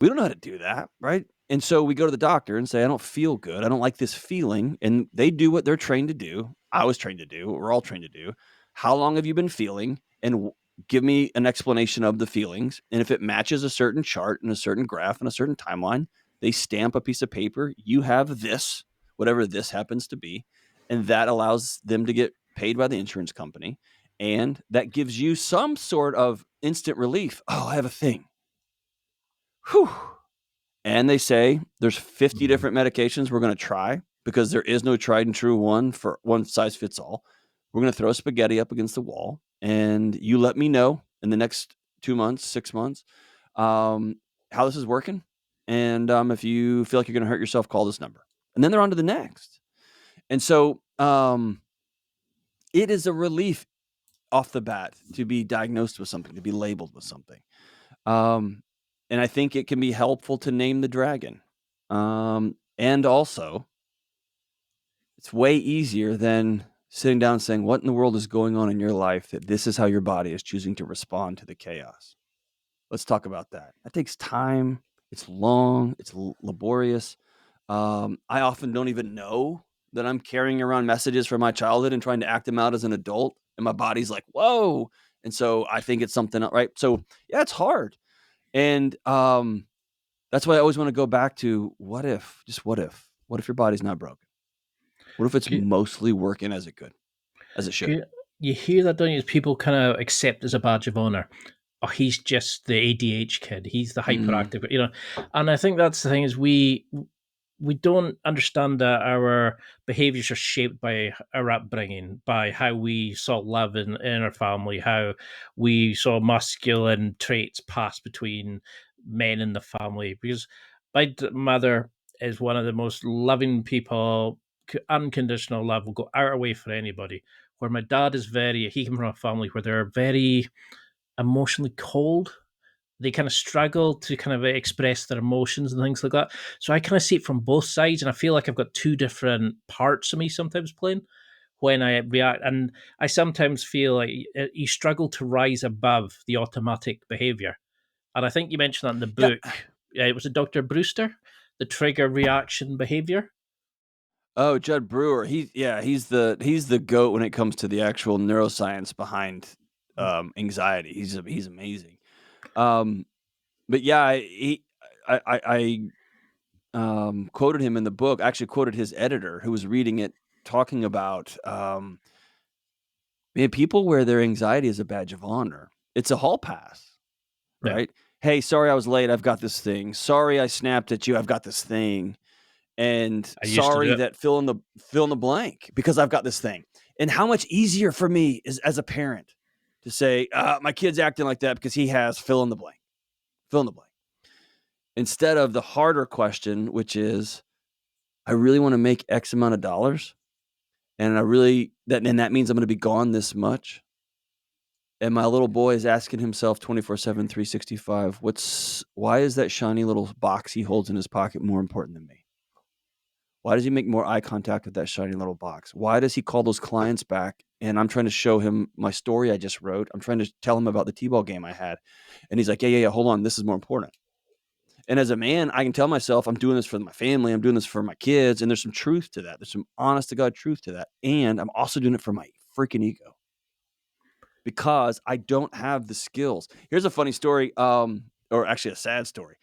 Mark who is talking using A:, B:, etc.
A: We don't know how to do that, right? And so we go to the doctor and say, I don't feel good. I don't like this feeling. And they do what they're trained to do. I was trained to do, what we're all trained to do. How long have you been feeling? And give me an explanation of the feelings. And if it matches a certain chart and a certain graph and a certain timeline, they stamp a piece of paper. You have this, whatever this happens to be. And that allows them to get paid by the insurance company. And that gives you some sort of instant relief. Oh, I have a thing. Whew. And they say there's 50
B: Mhm.
A: different medications we're going to try because there is no tried and true one for one size fits all. We're going to throw spaghetti up against the wall, and you let me know in the next 2 months, 6 months, um, how this is working. And if you feel like you're going to hurt yourself, call this number. And then they're on to the next. And so it is a relief off the bat to be diagnosed with something, to be labeled with something. Um, and I think it can be helpful to name the dragon. And also, it's way easier than sitting down and saying, what in the world is going on in your life that this is how your body is choosing to respond to the chaos? Let's talk about that. That takes time. It's long. It's laborious. I often don't even know that I'm carrying around messages from my childhood and trying to act them out as an adult. And my body's like, whoa. And so I think it's something, right? So yeah, it's hard. And that's why I always want to go back to what if, just what if? What if your body's not broken? What if it's
B: Okay,
A: mostly working as it could, as it should?
B: okay. You hear that, don't you? People kind of accept as a badge of honor. Oh, he's just the ADH kid. He's the
A: Mm,
B: hyperactive, And I think that's the thing is we don't understand that our behaviors are shaped by our upbringing, by how we saw love in our family, how we saw masculine traits pass between men in the family. Because mother is one of the most loving people, unconditional love, will go out of her way for anybody. Where my dad is he came from a family where they're very emotionally cold. They kind of struggle to kind of express their emotions and things like that. So I kind of see it from both sides, and I feel like I've got two different parts of me sometimes playing when I react. And I sometimes feel like you struggle to rise above the automatic behavior. And I think you mentioned that in the
A: yeah.
B: book. Yeah, it was a Dr. Brewster, the trigger reaction behavior.
A: Oh, Judd Brewer. He's the goat when it comes to the actual neuroscience behind anxiety. He's amazing. Um, but yeah, I quoted him in the book. I actually quoted his editor who was reading it, talking about man, people wear their anxiety as a badge of honor. It's a hall pass,
B: Yeah,
A: right? Hey, sorry I was late. I've got this thing. Sorry I snapped at you. I've got this thing. And
B: I used to do
A: sorry
B: it.
A: that fill in the blank because I've got this thing. And how much easier for me is as a parent to say, my kid's acting like that because he has fill in the blank. Instead of the harder question, which is, I really want to make X amount of dollars. And that means I'm going to be gone this much. And my little boy is asking himself 24/7, 365, why is that shiny little box he holds in his pocket more important than me? Why does he make more eye contact with that shiny little box? Why does he call those clients back? And I'm trying to show him my story I just wrote. I'm trying to tell him about the T-ball game I had. And he's like, yeah, hold on. This is more important. And as a man, I can tell myself I'm doing this for my family. I'm doing this for my kids. And there's some truth to that. There's some honest to God truth to that. And I'm also doing it for my freaking ego because I don't have the skills. Here's a funny story, or actually a sad story.